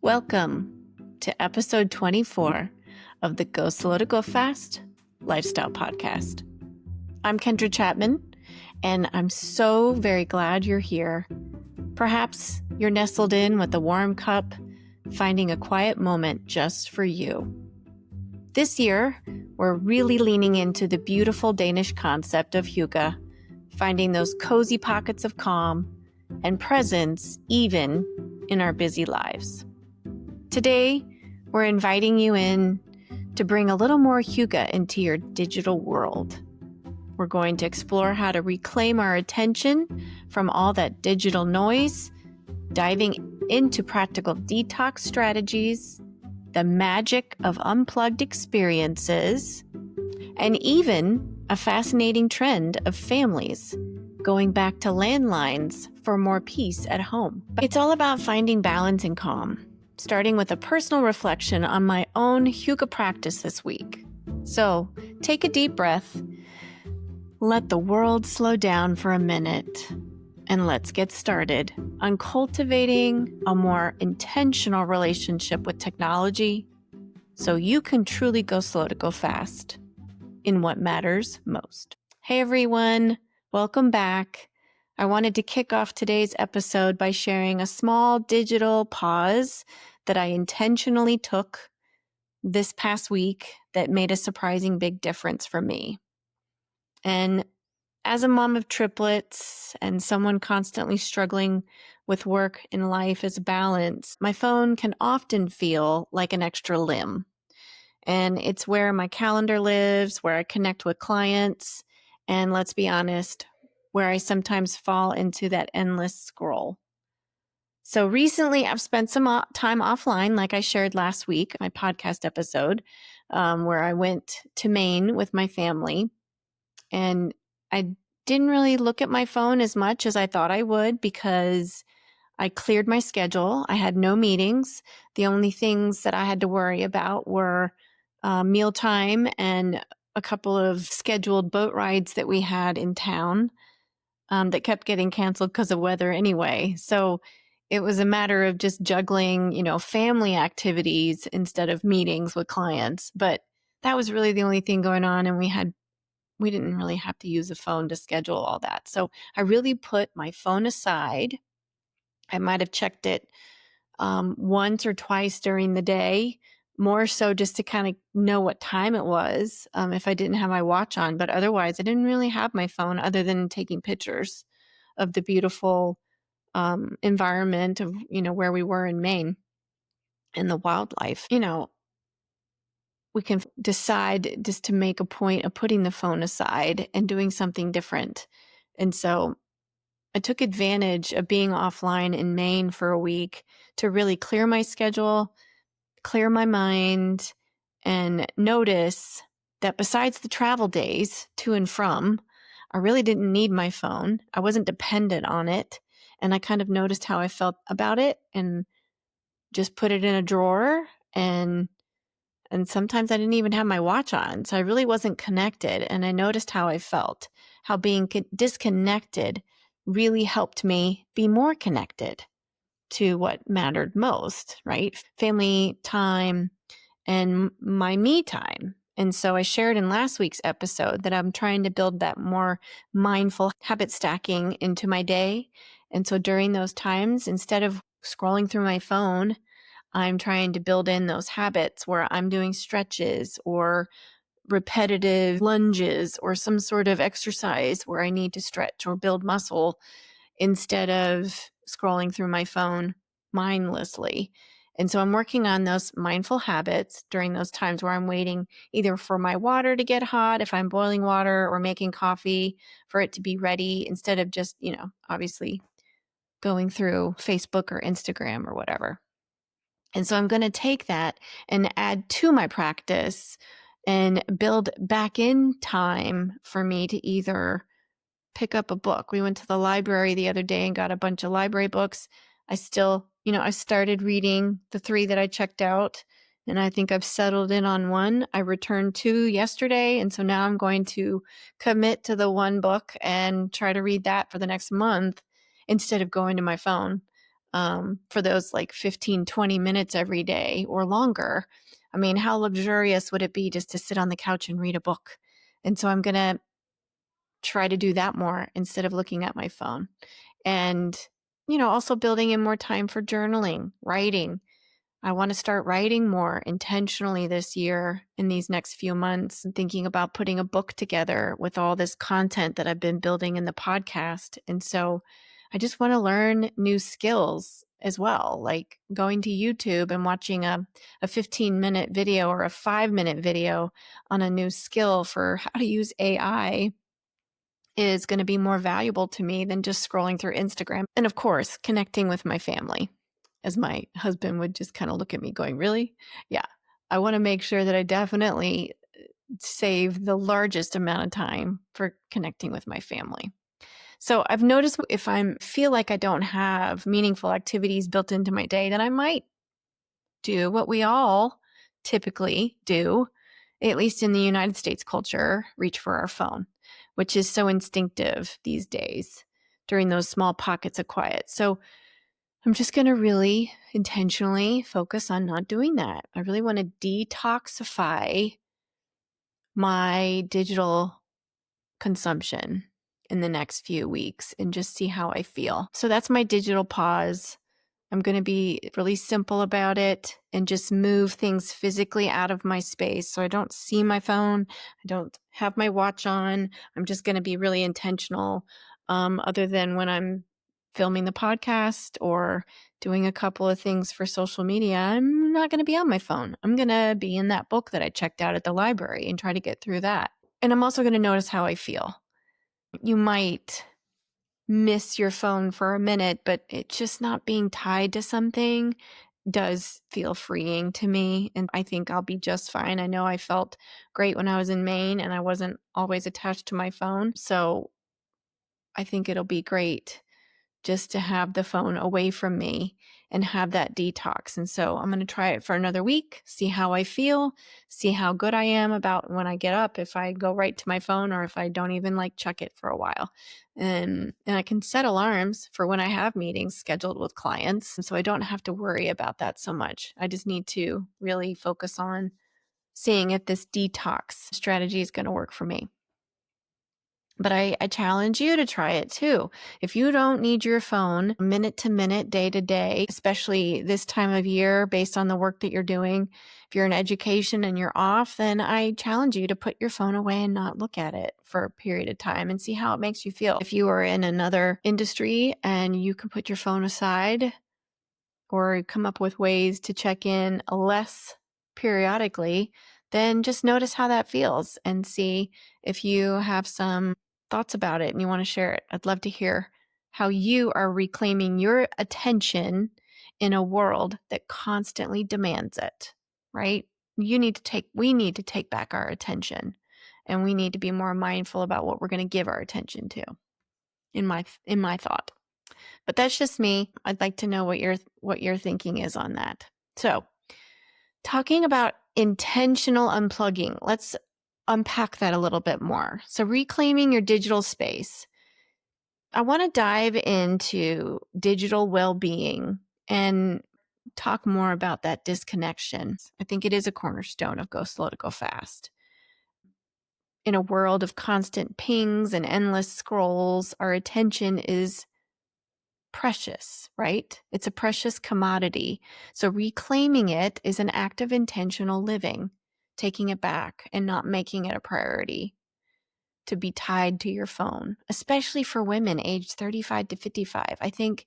Welcome to episode 24 of the Go Slow to Go Fast Lifestyle Podcast. I'm Kendra Chapman, and I'm so very glad you're here. Perhaps you're nestled in with a warm cup, finding a quiet moment just for you. This year, we're really leaning into the beautiful Danish concept of hygge, finding those cozy pockets of calm and presence even in our busy lives. Today, we're inviting you in to bring a little more hygge into your digital world. We're going to explore how to reclaim our attention from all that digital noise, diving into practical detox strategies, the magic of unplugged experiences, and even a fascinating trend of families going back to landlines for more peace at home. It's all about finding balance and calm, starting with a personal reflection on my own hygge practice this week. So take a deep breath, let the world slow down for a minute, and let's get started on cultivating a more intentional relationship with technology so you can truly go slow to go fast in what matters most. Hey everyone, welcome back. I wanted to kick off today's episode by sharing a small digital pause that I intentionally took this past week that made a surprising big difference for me. And as a mom of triplets and someone constantly struggling with work and life as balance, my phone can often feel like an extra limb. And it's where my calendar lives, where I connect with clients, and let's be honest, where I sometimes fall into that endless scroll. So recently I've spent some time offline, like I shared last week, my podcast episode, where I went to Maine with my family. And I didn't really look at my phone as much as I thought I would because I cleared my schedule. I had no meetings. The only things that I had to worry about were mealtime and a couple of scheduled boat rides that we had in town that kept getting canceled because of weather anyway. So it was a matter of just juggling, family activities instead of meetings with clients. But that was really the only thing going on. And we didn't really have to use a phone to schedule all that. So I really put my phone aside. I might have checked it once or twice during the day, more so just to kind of know what time it was if I didn't have my watch on. But otherwise, I didn't really have my phone other than taking pictures of the beautiful environment of, where we were in Maine and the wildlife. We can decide just to make a point of putting the phone aside and doing something different. And so I took advantage of being offline in Maine for a week to really clear my schedule, clear my mind, and notice that besides the travel days to and from, I really didn't need my phone. I wasn't dependent on it. And I kind of noticed how I felt about it and just put it in a drawer. And sometimes I didn't even have my watch on. So I really wasn't connected. And I noticed how I felt, how being disconnected really helped me be more connected to what mattered most, right? Family time and my me time. And so I shared in last week's episode that I'm trying to build that more mindful habit stacking into my day. And so during those times, instead of scrolling through my phone, I'm trying to build in those habits where I'm doing stretches or repetitive lunges or some sort of exercise where I need to stretch or build muscle instead of scrolling through my phone mindlessly. And so I'm working on those mindful habits during those times where I'm waiting either for my water to get hot, if I'm boiling water, or making coffee for it to be ready instead of just, obviously going through Facebook or Instagram or whatever. And so I'm going to take that and add to my practice and build back in time for me to either pick up a book. We went to the library the other day and got a bunch of library books. I still, I started reading the 3 that I checked out, and I think I've settled in on one. I returned 2 yesterday, and so now I'm going to commit to the 1 book and try to read that for the next month instead of going to my phone. for those like 15, 20 minutes every day or longer. I mean, how luxurious would it be just to sit on the couch and read a book? And so I'm going to try to do that more instead of looking at my phone. And, also building in more time for journaling, writing. I want to start writing more intentionally this year in these next few months. I'm thinking about putting a book together with all this content that I've been building in the podcast. And so I just want to learn new skills as well, like going to YouTube and watching a 15-minute video or a 5-minute video on a new skill for how to use AI is going to be more valuable to me than just scrolling through Instagram. And of course, connecting with my family, as my husband would just kind of look at me going, really? Yeah. I want to make sure that I definitely save the largest amount of time for connecting with my family. So I've noticed if I feel like I don't have meaningful activities built into my day, then I might do what we all typically do, at least in the United States culture, reach for our phone, which is so instinctive these days during those small pockets of quiet. So I'm just going to really intentionally focus on not doing that. I really want to detoxify my digital consumption in the next few weeks and just see how I feel. So that's my digital pause. I'm going to be really simple about it and just move things physically out of my space. So I don't see my phone. I don't have my watch on. I'm just going to be really intentional, other than when I'm filming the podcast or doing a couple of things for social media. I'm not going to be on my phone. I'm going to be in that book that I checked out at the library and try to get through that. And I'm also going to notice how I feel. You might miss your phone for a minute, but it's just not being tied to something does feel freeing to me. And I think I'll be just fine. I know I felt great when I was in Maine and I wasn't always attached to my phone. So I think it'll be great just to have the phone away from me and have that detox. And so I'm going to try it for another week, see how I feel, see how good I am about when I get up, if I go right to my phone or if I don't even check it for a while. And I can set alarms for when I have meetings scheduled with clients. And so I don't have to worry about that so much. I just need to really focus on seeing if this detox strategy is going to work for me. But I challenge you to try it too. If you don't need your phone minute to minute, day to day, especially this time of year based on the work that you're doing, if you're in education and you're off, then I challenge you to put your phone away and not look at it for a period of time and see how it makes you feel. If you are in another industry and you can put your phone aside or come up with ways to check in less periodically, then just notice how that feels and see if you have some thoughts about it and you want to share it. I'd love to hear how you are reclaiming your attention in a world that constantly demands it, right? We need to take back our attention, and we need to be more mindful about what we're going to give our attention to, in my thought. But that's just me. I'd like to know what your thinking is on that. So, talking about intentional unplugging, let's unpack that a little bit more. So, reclaiming your digital space. I want to dive into digital well-being and talk more about that disconnection. I think it is a cornerstone of Go Slow to Go Fast. In a world of constant pings and endless scrolls, our attention is precious, right? It's a precious commodity. So reclaiming it is an act of intentional living, taking it back and not making it a priority to be tied to your phone, especially for women aged 35 to 55. I think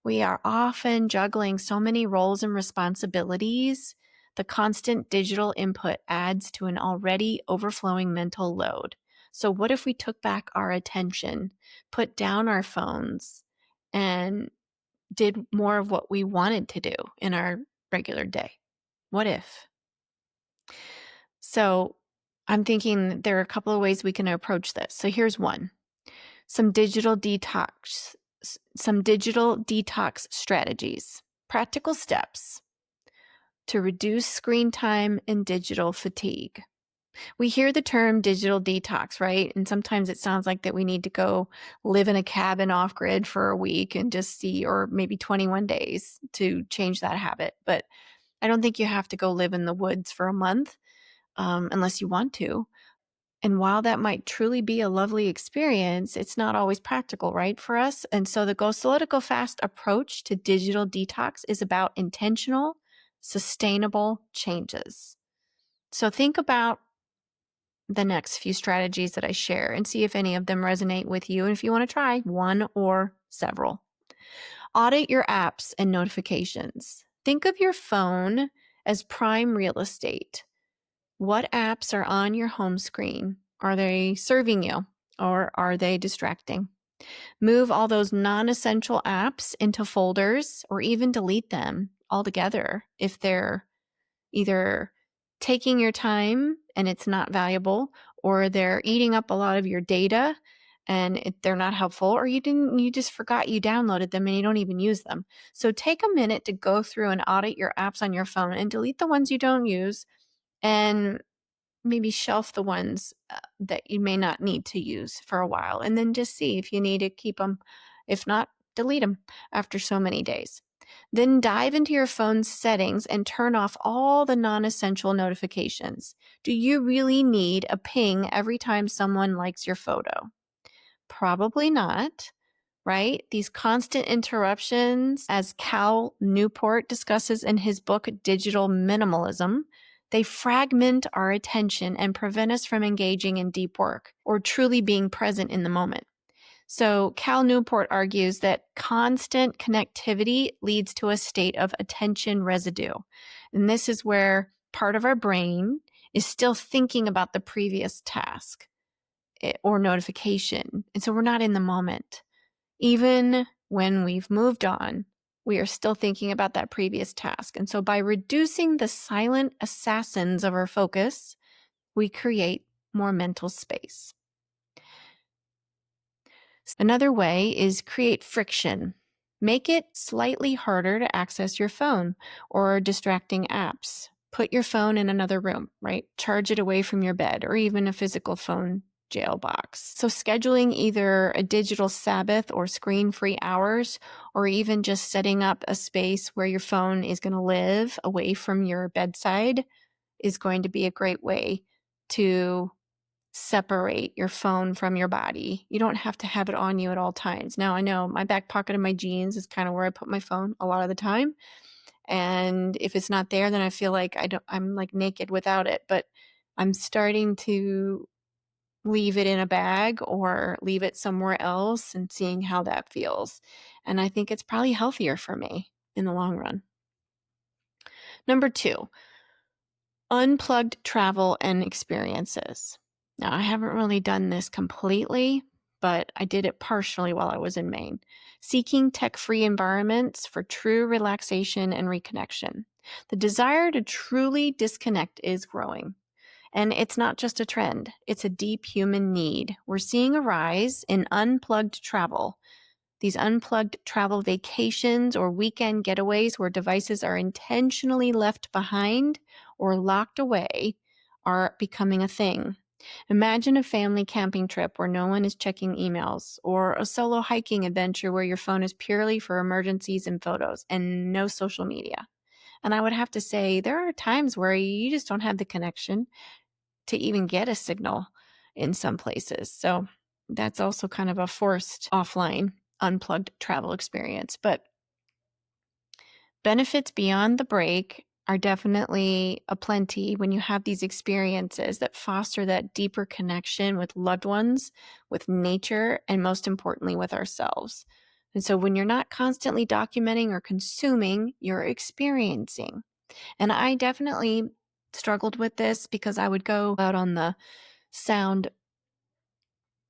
we are often juggling so many roles and responsibilities. The constant digital input adds to an already overflowing mental load. So what if we took back our attention, put down our phones, and did more of what we wanted to do in our regular day? What if? So I'm thinking there are a couple of ways we can approach this. So here's one. Some digital detox strategies, practical steps to reduce screen time and digital fatigue. We hear the term digital detox, right? And sometimes it sounds like that we need to go live in a cabin off grid for a week and just see, or maybe 21 days to change that habit. But I don't think you have to go live in the woods for a month unless you want to. And while that might truly be a lovely experience, it's not always practical, right, for us. And so the Go Slow to Go Fast approach to digital detox is about intentional, sustainable changes. So think about the next few strategies that I share and see if any of them resonate with you and if you want to try one or several. Audit your apps and notifications. Think of your phone as prime real estate. What apps are on your home screen? Are they serving you or are they distracting? Move all those non-essential apps into folders or even delete them altogether if they're either taking your time and it's not valuable, or they're eating up a lot of your data and they're not helpful, or you just forgot you downloaded them and you don't even use them. So take a minute to go through and audit your apps on your phone and delete the ones you don't use, and maybe shelf the ones that you may not need to use for a while, and then just see if you need to keep them. If not, delete them after so many days. Then dive into your phone's settings and turn off all the non-essential notifications. Do you really need a ping every time someone likes your photo? Probably not, right? These constant interruptions, as Cal Newport discusses in his book, Digital Minimalism, they fragment our attention and prevent us from engaging in deep work or truly being present in the moment. So Cal Newport argues that constant connectivity leads to a state of attention residue. And this is where part of our brain is still thinking about the previous task or notification. And so we're not in the moment. Even when we've moved on, we are still thinking about that previous task. And so by reducing the silent assassins of our focus, we create more mental space. Another way is create friction. Make it slightly harder to access your phone or distracting apps. Put your phone in another room, right? Charge it away from your bed or even a physical phone jail box. So scheduling either a digital Sabbath or screen-free hours, or even just setting up a space where your phone is going to live away from your bedside, is going to be a great way to separate your phone from your body. You don't have to have it on you at all times. Now, I know my back pocket of my jeans is kind of where I put my phone a lot of the time. And if it's not there, then I feel like I'm like naked without it. But I'm starting to leave it in a bag or leave it somewhere else and seeing how that feels. And I think it's probably healthier for me in the long run. Number 2, unplugged travel and experiences. Now, I haven't really done this completely, but I did it partially while I was in Maine, seeking tech-free environments for true relaxation and reconnection. The desire to truly disconnect is growing. And it's not just a trend, it's a deep human need. We're seeing a rise in unplugged travel. These unplugged travel vacations or weekend getaways where devices are intentionally left behind or locked away are becoming a thing. Imagine a family camping trip where no one is checking emails, or a solo hiking adventure where your phone is purely for emergencies and photos and no social media. And I would have to say, there are times where you just don't have the connection to even get a signal in some places. So that's also kind of a forced offline, unplugged travel experience. But benefits beyond the break are definitely aplenty when you have these experiences that foster that deeper connection with loved ones, with nature, and most importantly, with ourselves. And so when you're not constantly documenting or consuming, you're experiencing. And I definitely struggled with this because I would go out on the sound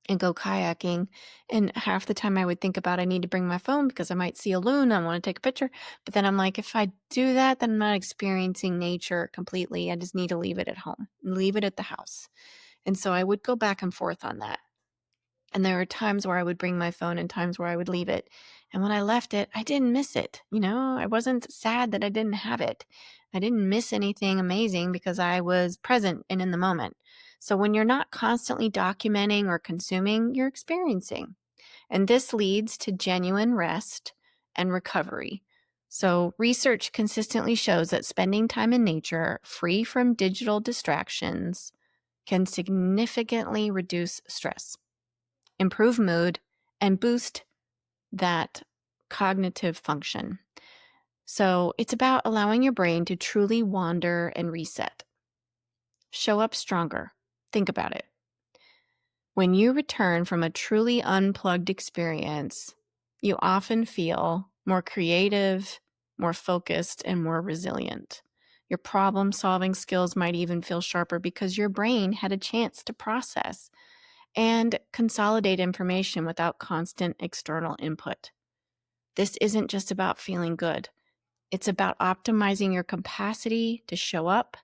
and go kayaking, and half the time I would think about I need to bring my phone because I might see a loon, I want to take a picture. But then I'm like, if I do that, then I'm not experiencing nature completely. I just need to leave it at home, leave it at the house. And so I would go back and forth on that. And there were times where I would bring my phone and times where I would leave it. And when I left it, I didn't miss it. I wasn't sad that I didn't have it. I didn't miss anything amazing because I was present and in the moment. So when you're not constantly documenting or consuming, you're experiencing. And this leads to genuine rest and recovery. So research consistently shows that spending time in nature, free from digital distractions, can significantly reduce stress, improve mood, and boost that cognitive function. So it's about allowing your brain to truly wander and reset. Show up stronger. Think about it. When you return from a truly unplugged experience, you often feel more creative, more focused, and more resilient. Your problem-solving skills might even feel sharper because your brain had a chance to process and consolidate information without constant external input. This isn't just about feeling good. It's about optimizing your capacity to show up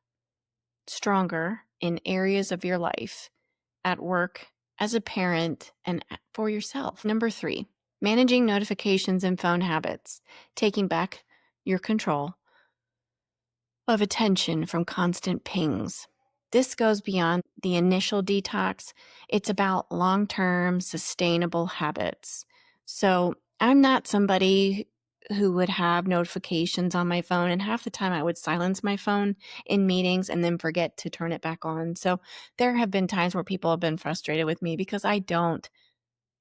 stronger in areas of your life, at work, as a parent, and for yourself. Number 3, managing notifications and phone habits, taking back your control of attention from constant pings. This goes beyond the initial detox. It's about long-term sustainable habits. So I'm not somebody who would have notifications on my phone, and half the time I would silence my phone in meetings and then forget to turn it back on. So there have been times where people have been frustrated with me because I don't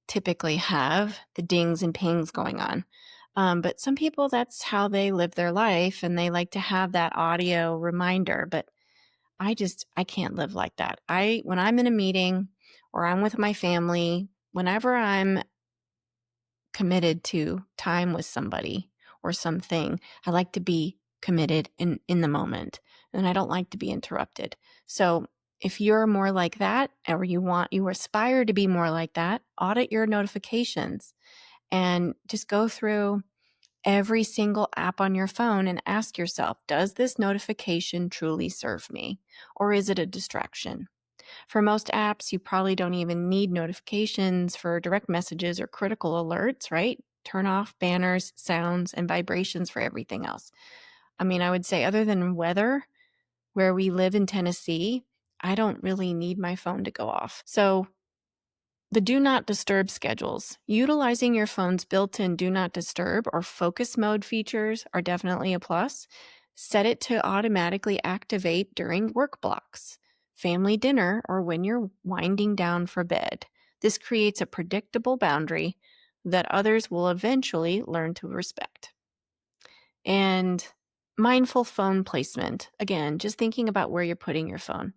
typically have the dings and pings going on. But some people, that's how they live their life, and they like to have that audio reminder. But I can't live like that. When I'm in a meeting or I'm with my family, whenever I'm committed to time with somebody or something, I like to be committed in the moment, and I don't like to be interrupted. So if you're more like that, or you aspire to be more like that, audit your notifications and just go through every single app on your phone and ask yourself, does this notification truly serve me, or is it a distraction? For most apps, you probably don't even need notifications for direct messages or critical alerts, right? Turn off banners, sounds, and vibrations for everything else. I mean, I would say other than weather, where we live in Tennessee, I don't really need my phone to go off. So the do not disturb schedules. Utilizing your phone's built-in do not disturb or focus mode features are definitely a plus. Set it to automatically activate during work blocks, family dinner, or when you're winding down for bed. This creates a predictable boundary that others will eventually learn to respect. And mindful phone placement. Again, just thinking about where you're putting your phone.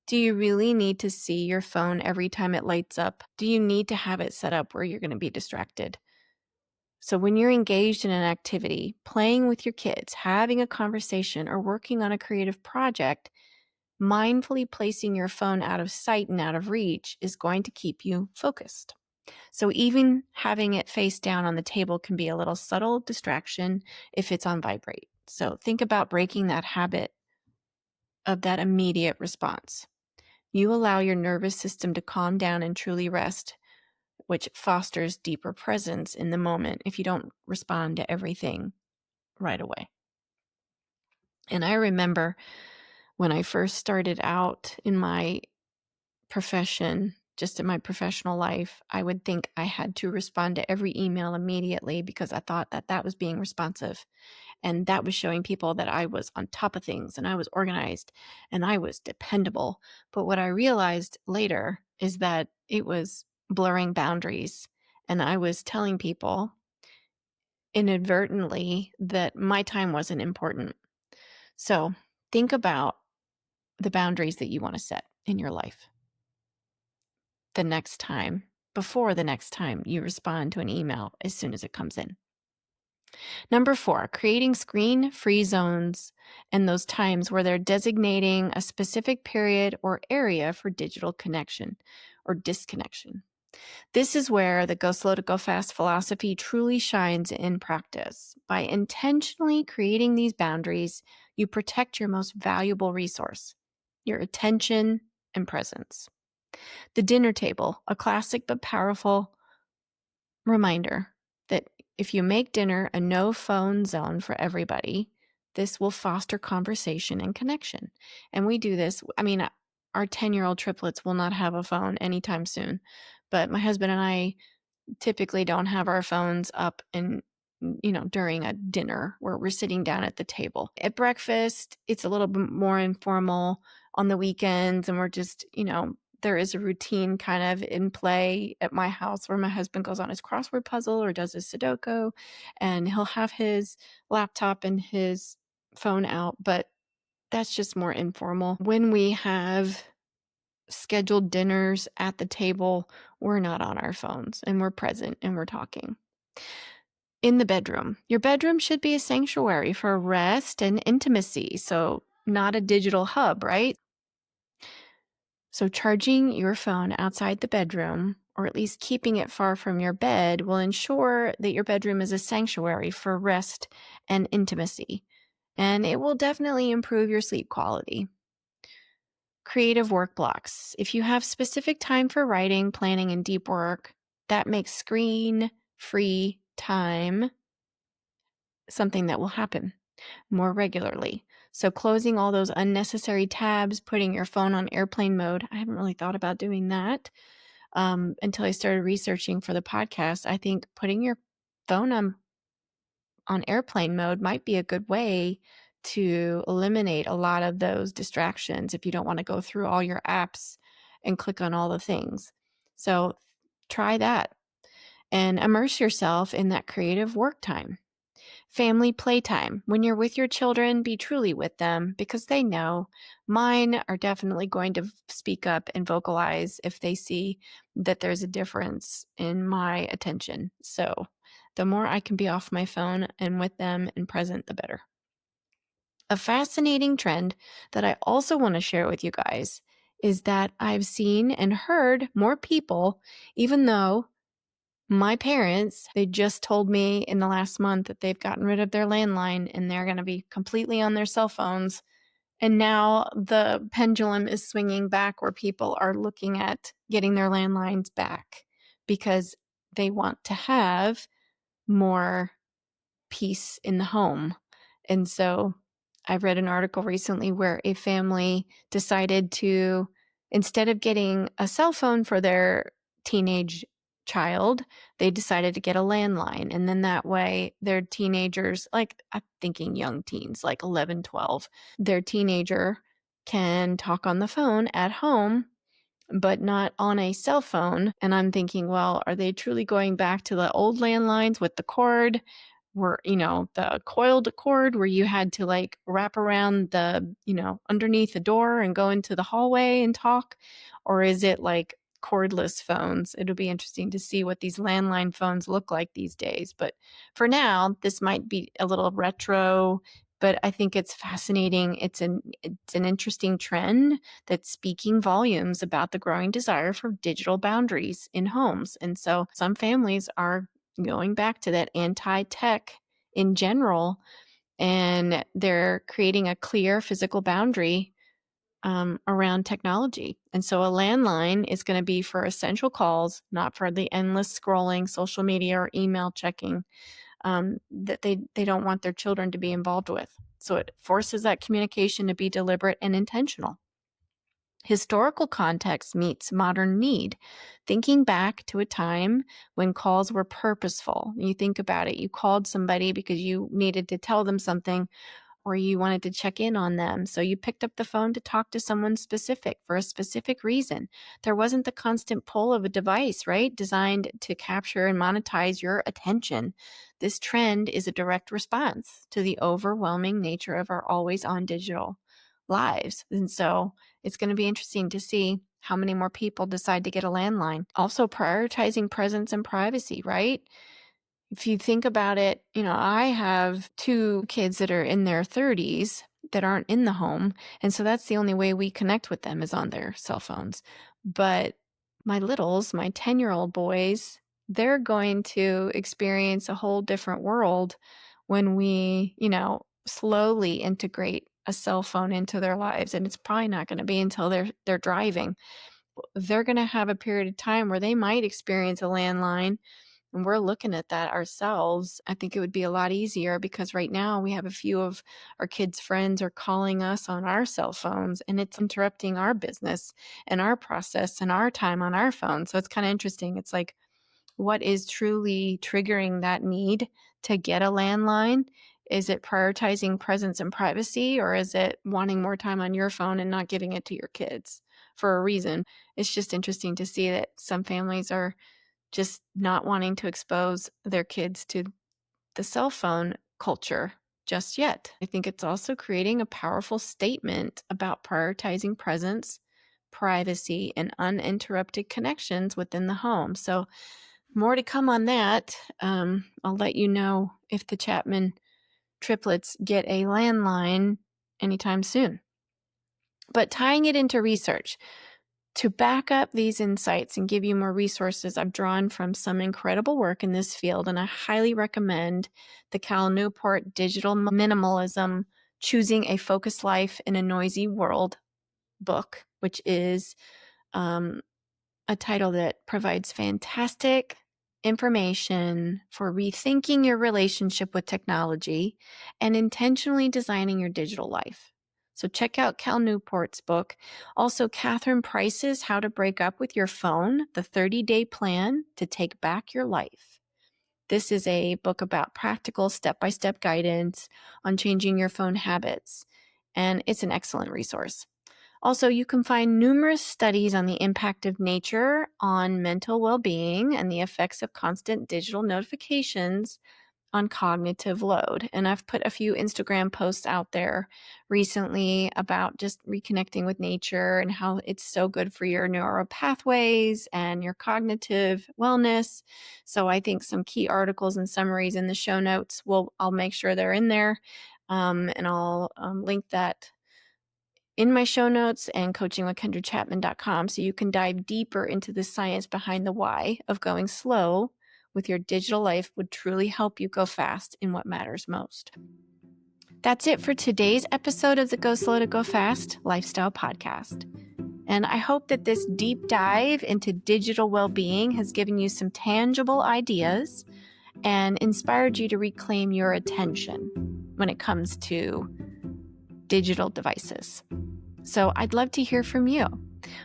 Do you really need to see your phone every time it lights up? Do you need to have it set up where you're going to be distracted? So when you're engaged in an activity, playing with your kids, having a conversation, or working on a creative project, mindfully placing your phone out of sight and out of reach is going to keep you focused. So even having it face down on the table can be a little subtle distraction if it's on vibrate. So think about breaking that habit of that immediate response. You allow your nervous system to calm down and truly rest, which fosters deeper presence in the moment if you don't respond to everything right away. And I remember when I first started out in my profession, just in my professional life, I would think I had to respond to every email immediately because I thought that was being responsive. And that was showing people that I was on top of things and I was organized and I was dependable. But what I realized later is that it was blurring boundaries. And I was telling people inadvertently that my time wasn't important. So think about the boundaries that you want to set in your life before the next time you respond to an email as soon as it comes in. Number 4, creating screen-free zones and those times where they're designating a specific period or area for digital connection or disconnection. This is where the Go Slow to Go Fast philosophy truly shines in practice. By intentionally creating these boundaries, you protect your most valuable resource, your attention and presence. The dinner table, a classic but powerful reminder that if you make dinner a no phone zone for everybody, this will foster conversation and connection. And we do this. I mean, our 10-year-old triplets will not have a phone anytime soon. But my husband and I typically don't have our phones up during a dinner where we're sitting down at the table. At breakfast, it's a little bit more informal. On the weekends, and we're just, there is a routine kind of in play at my house where my husband goes on his crossword puzzle or does his Sudoku, and he'll have his laptop and his phone out, but that's just more informal. When we have scheduled dinners at the table, we're not on our phones and we're present and we're talking. In the bedroom, your bedroom should be a sanctuary for rest and intimacy. So, not a digital hub, right? So, charging your phone outside the bedroom, or at least keeping it far from your bed, will ensure that your bedroom is a sanctuary for rest and intimacy. And it will definitely improve your sleep quality. Creative work blocks. If you have specific time for writing, planning, and deep work, that makes screen-free time something that will happen more regularly. So closing all those unnecessary tabs, putting your phone on airplane mode. I haven't really thought about doing that until I started researching for the podcast. I think putting your phone on airplane mode might be a good way to eliminate a lot of those distractions if you don't want to go through all your apps and click on all the things. So try that and immerse yourself in that creative work time. Family playtime. When you're with your children, be truly with them because they know. Mine are definitely going to speak up and vocalize if they see that there's a difference in my attention. So the more I can be off my phone and with them and present, the better. A fascinating trend that I also want to share with you guys is that I've seen and heard more people, even though my parents, they just told me in the last month that they've gotten rid of their landline and they're going to be completely on their cell phones. And now the pendulum is swinging back where people are looking at getting their landlines back because they want to have more peace in the home. And so I read an article recently where a family decided to, instead of getting a cell phone for their teenage child, they decided to get a landline. And then that way their teenagers, like I'm thinking young teens, like 11, 12, their teenager can talk on the phone at home but not on a cell phone. And I'm thinking, well, are they truly going back to the old landlines with the cord, where, the coiled cord where you had to like wrap around the, underneath the door and go into the hallway and talk? Or is it like cordless phones? It'll be interesting to see what these landline phones look like these days. But for now, this might be a little retro, but I think it's fascinating. It's an interesting trend that's speaking volumes about the growing desire for digital boundaries in homes. And so some families are going back to that anti-tech in general, and they're creating a clear physical boundary around technology. And so a landline is going to be for essential calls, not for the endless scrolling, social media, or email checking that they don't want their children to be involved with. So it forces that communication to be deliberate and intentional. Historical context meets modern need. Thinking back to a time when calls were purposeful. You think about it, you called somebody because you needed to tell them something or you wanted to check in on them. So you picked up the phone to talk to someone specific for a specific reason. There wasn't the constant pull of a device, right? Designed to capture and monetize your attention. This trend is a direct response to the overwhelming nature of our always on digital lives. And so it's going to be interesting to see how many more people decide to get a landline. Also prioritizing presence and privacy, right? If you think about it, I have two kids that are in their 30s that aren't in the home. And so that's the only way we connect with them is on their cell phones. But my littles, my 10-year-old boys, they're going to experience a whole different world when we, slowly integrate a cell phone into their lives. And it's probably not going to be until they're driving. They're going to have a period of time where they might experience a landline and we're looking at that ourselves, I think it would be a lot easier, because right now we have a few of our kids' friends are calling us on our cell phones, and it's interrupting our business and our process and our time on our phone. So it's kind of interesting. It's like, what is truly triggering that need to get a landline? Is it prioritizing presence and privacy, or is it wanting more time on your phone and not giving it to your kids for a reason? It's just interesting to see that some families are just not wanting to expose their kids to the cell phone culture just yet. I think it's also creating a powerful statement about prioritizing presence, privacy, and uninterrupted connections within the home. So more to come on that. I'll let you know if the Chapman triplets get a landline anytime soon. But tying it into research, to back up these insights and give you more resources, I've drawn from some incredible work in this field, and I highly recommend the Cal Newport Digital Minimalism, Choosing a Focused Life in a Noisy World book, which is a title that provides fantastic information for rethinking your relationship with technology and intentionally designing your digital life. So check out Cal Newport's book. Also, Catherine Price's How to Break Up with Your Phone, the 30-Day Plan to Take Back Your Life. This is a book about practical step-by-step guidance on changing your phone habits, and it's an excellent resource. Also, you can find numerous studies on the impact of nature on mental well-being and the effects of constant digital notifications on cognitive load. And I've put a few Instagram posts out there recently about just reconnecting with nature and how it's so good for your neural pathways and your cognitive wellness. So I think some key articles and summaries in the show notes, I'll make sure they're in there, and I'll link that in my show notes and coachingwithkendrachapman.com, so you can dive deeper into the science behind the why of going slow with your digital life would truly help you go fast in what matters most. That's it for today's episode of the Go Slow to Go Fast Lifestyle Podcast. And I hope that this deep dive into digital well-being has given you some tangible ideas and inspired you to reclaim your attention when it comes to digital devices. So I'd love to hear from you.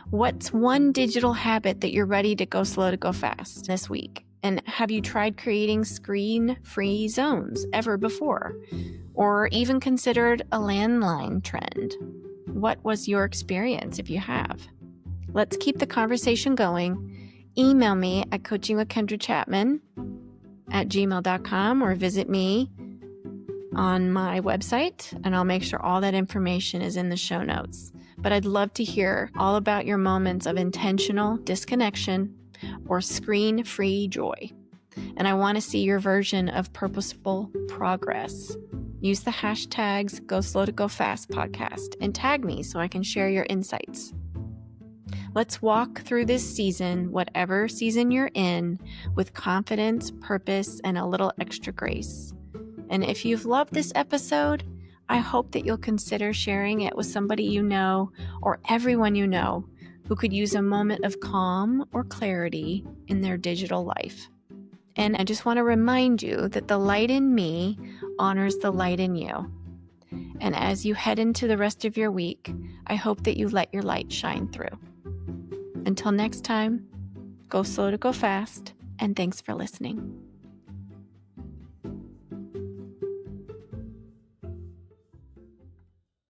What's one digital habit that you're ready to go slow to go fast this week? And have you tried creating screen-free zones ever before? Or even considered a landline trend? What was your experience if you have? Let's keep the conversation going. Email me at coachingwithkendrachapman@gmail.com or visit me on my website, and I'll make sure all that information is in the show notes. But I'd love to hear all about your moments of intentional disconnection or screen-free joy. And I want to see your version of purposeful progress. Use the hashtags Go Slow to Go Fast podcast and tag me so I can share your insights. Let's walk through this season, whatever season you're in, with confidence, purpose, and a little extra grace. And if you've loved this episode, I hope that you'll consider sharing it with somebody you know or everyone you know who could use a moment of calm or clarity in their digital life. And I just want to remind you that the light in me honors the light in you. And as you head into the rest of your week, I hope that you let your light shine through. Until next time, go slow to go fast, and thanks for listening.